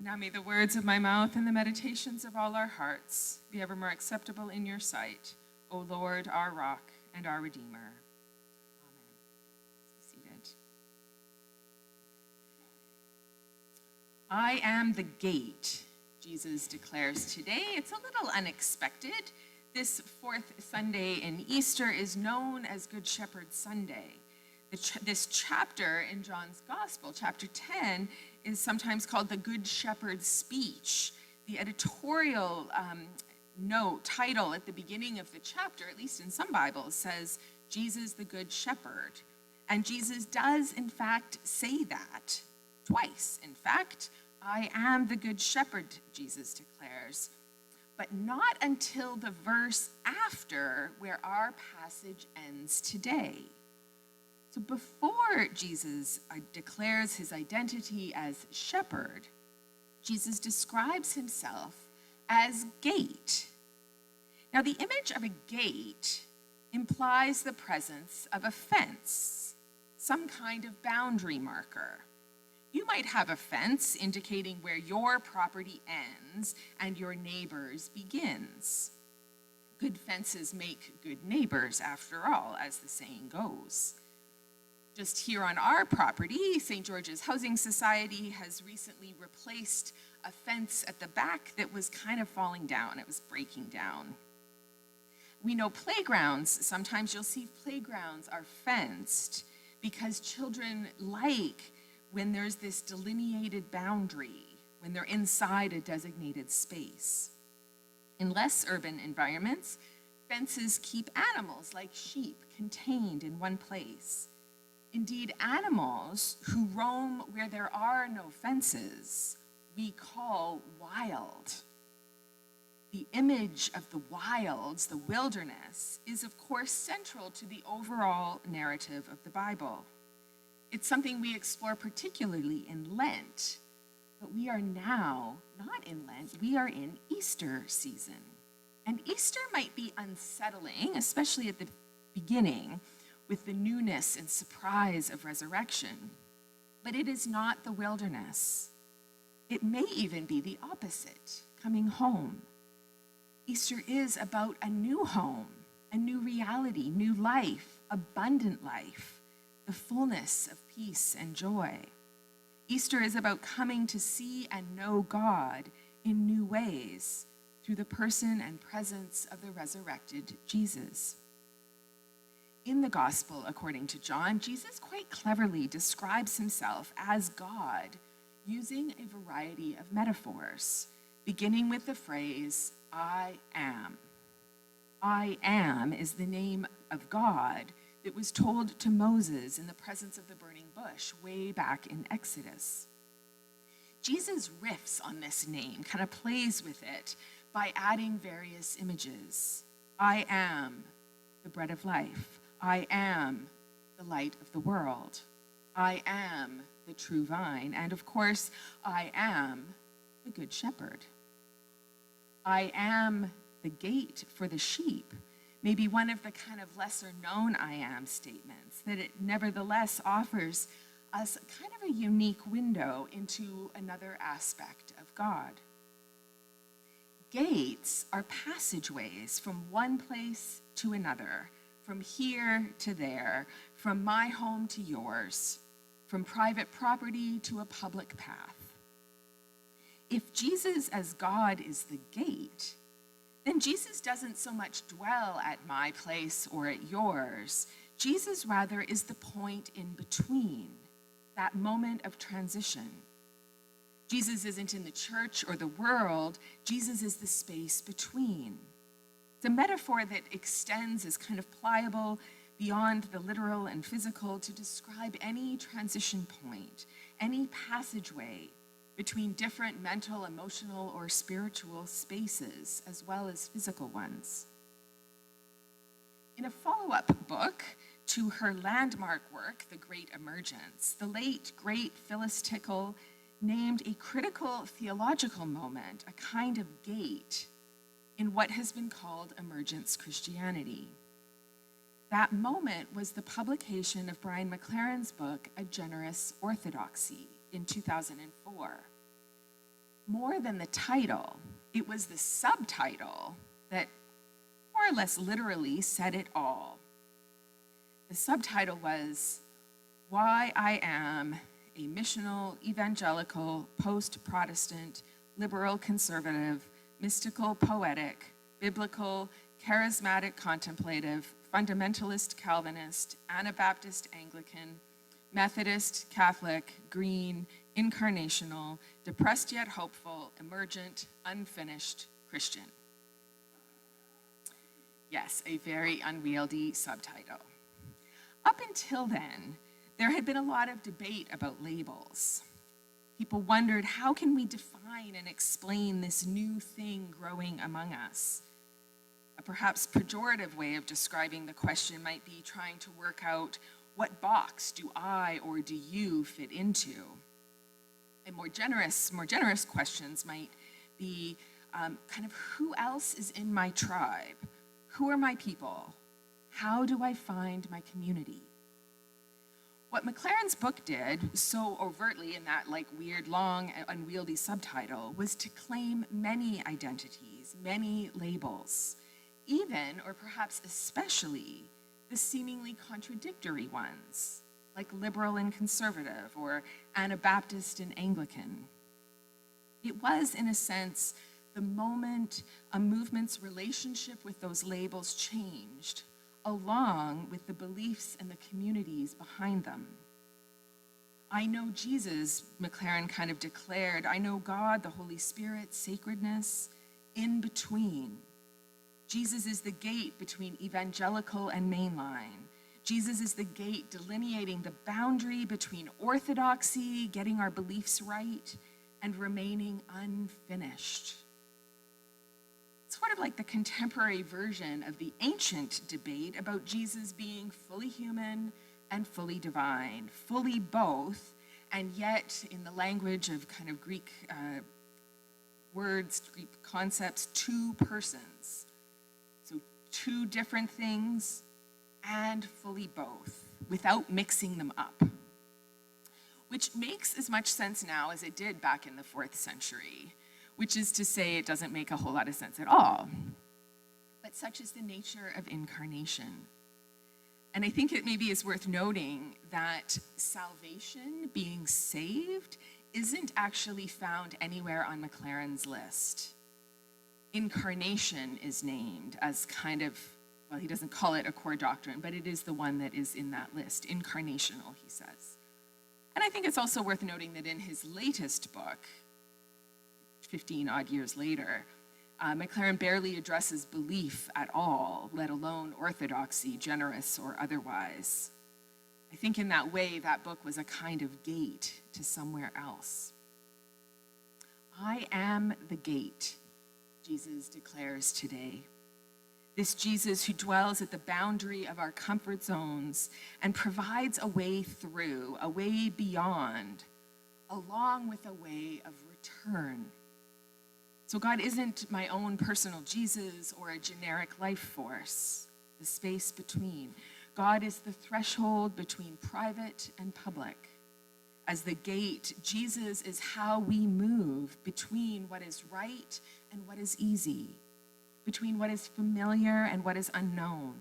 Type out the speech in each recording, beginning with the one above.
Now may the words of my mouth and the meditations of all our hearts be ever more acceptable in your sight, O Lord, our rock and our Redeemer. Amen. Be seated. I am the gate, Jesus declares today. It's a little unexpected. This fourth Sunday in Easter is known as Good Shepherd Sunday. This chapter in John's Gospel, chapter 10, is sometimes called the Good Shepherd's Speech. The editorial title at the beginning of the chapter, at least in some Bibles, says, Jesus the Good Shepherd. And Jesus does, in fact, say that twice. In fact, I am the Good Shepherd, Jesus declares. But not until the verse after where our passage ends today. So before Jesus declares his identity as shepherd, Jesus describes himself as gate. Now, the image of a gate implies the presence of a fence, some kind of boundary marker. You might have a fence indicating where your property ends and your neighbor's begins. Good fences make good neighbors, after all, as the saying goes. Just here on our property, St. George's Housing Society has recently replaced a fence at the back that was kind of falling down. It was breaking down. We know playgrounds, sometimes you'll see playgrounds are fenced because children like when there's this delineated boundary, when they're inside a designated space. In less urban environments, fences keep animals like sheep contained in one place. Indeed, animals who roam where there are no fences, we call wild. The image of the wilds, the wilderness, is of course central to the overall narrative of the Bible. It's something we explore particularly in Lent, but we are now not in Lent, we are in Easter season. And Easter might be unsettling, especially at the beginning, with the newness and surprise of resurrection. But it is not the wilderness. It may even be the opposite, coming home. Easter is about a new home, a new reality, new life, abundant life, the fullness of peace and joy. Easter is about coming to see and know God in new ways through the person and presence of the resurrected Jesus. In the Gospel, according to John, Jesus quite cleverly describes himself as God using a variety of metaphors, beginning with the phrase, I am. I am is the name of God that was told to Moses in the presence of the burning bush way back in Exodus. Jesus riffs on this name, kind of plays with it by adding various images. I am the bread of life. I am the light of the world. I am the true vine. And of course, I am the good shepherd. I am the gate for the sheep. Maybe one of the kind of lesser known I am statements, that it nevertheless offers us kind of a unique window into another aspect of God. Gates are passageways from one place to another, from here to there, from my home to yours, from private property to a public path. If Jesus as God is the gate, then Jesus doesn't so much dwell at my place or at yours. Jesus rather is the point in between, that moment of transition. Jesus isn't in the church or the world. Jesus is the space between. It's a metaphor that extends as kind of pliable beyond the literal and physical to describe any transition point, any passageway between different mental, emotional, or spiritual spaces, as well as physical ones. In a follow-up book to her landmark work, The Great Emergence, the late, great Phyllis Tickle named a critical theological moment, a kind of gate, in what has been called emergence Christianity. That moment was the publication of Brian McLaren's book, A Generous Orthodoxy, in 2004. more than the title, it was the subtitle that more or less literally said it all. The subtitle was Why I Am a Missional, Evangelical, Post-Protestant, Liberal Conservative, Mystical, Poetic, Biblical, Charismatic, Contemplative, Fundamentalist, Calvinist, Anabaptist, Anglican, Methodist, Catholic, Green, Incarnational, Depressed yet Hopeful, Emergent, Unfinished Christian. Yes, a very unwieldy subtitle. Up until then, there had been a lot of debate about labels. People wondered, how can we define and explain this new thing growing among us? A perhaps pejorative way of describing the question might be trying to work out, what box do I or do you fit into? And more generous questions might be kind of, who else is in my tribe? Who are my people? How do I find my community? What McLaren's book did so overtly in that weird, long, unwieldy subtitle was to claim many identities, many labels, even, or perhaps especially, the seemingly contradictory ones, like liberal and conservative, or Anabaptist and Anglican. It was, in a sense, the moment a movement's relationship with those labels changed, along with the beliefs and the communities behind them. I know Jesus, McLaren kind of declared. I know God, the Holy Spirit, sacredness, in between. Jesus is the gate between evangelical and mainline. Jesus is the gate delineating the boundary between orthodoxy, getting our beliefs right, and remaining unfinished. It's sort of like the contemporary version of the ancient debate about Jesus being fully human and fully divine, fully both, and yet, in the language of kind of Greek words, Greek concepts, two persons. So two different things and fully both, without mixing them up. Which makes as much sense now as it did back in the 4th century, which is to say it doesn't make a whole lot of sense at all. But such is the nature of incarnation. And I think it maybe is worth noting that salvation, being saved, isn't actually found anywhere on McLaren's list. Incarnation is named as kind of, well, he doesn't call it a core doctrine, but it is the one that is in that list, incarnational, he says. And I think it's also worth noting that in his latest book, 15 odd years later, McLaren barely addresses belief at all, let alone orthodoxy, generous or otherwise. I think in that way, that book was a kind of gate to somewhere else. I am the gate, Jesus declares today. This Jesus who dwells at the boundary of our comfort zones and provides a way through, a way beyond, along with a way of return. So God isn't my own personal Jesus or a generic life force, the space between. God is the threshold between private and public. As the gate, Jesus is how we move between what is right and what is easy, between what is familiar and what is unknown,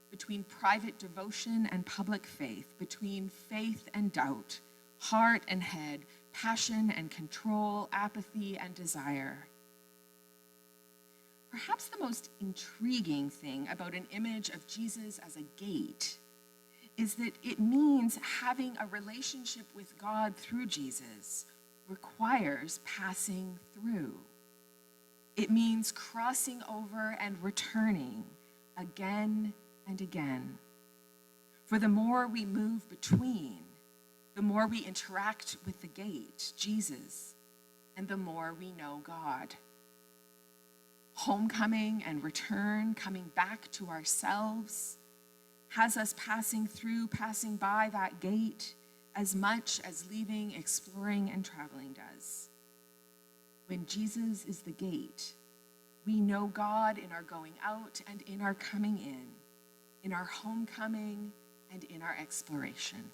between private devotion and public faith, between faith and doubt, heart and head, passion and control, apathy and desire. Perhaps the most intriguing thing about an image of Jesus as a gate is that it means having a relationship with God through Jesus requires passing through. It means crossing over and returning again and again. For the more we move between, the more we interact with the gate, Jesus, and the more we know God. Homecoming and return, coming back to ourselves, has us passing through, passing by that gate as much as leaving, exploring, and traveling does. When Jesus is the gate, we know God in our going out and in our coming in our homecoming and in our exploration.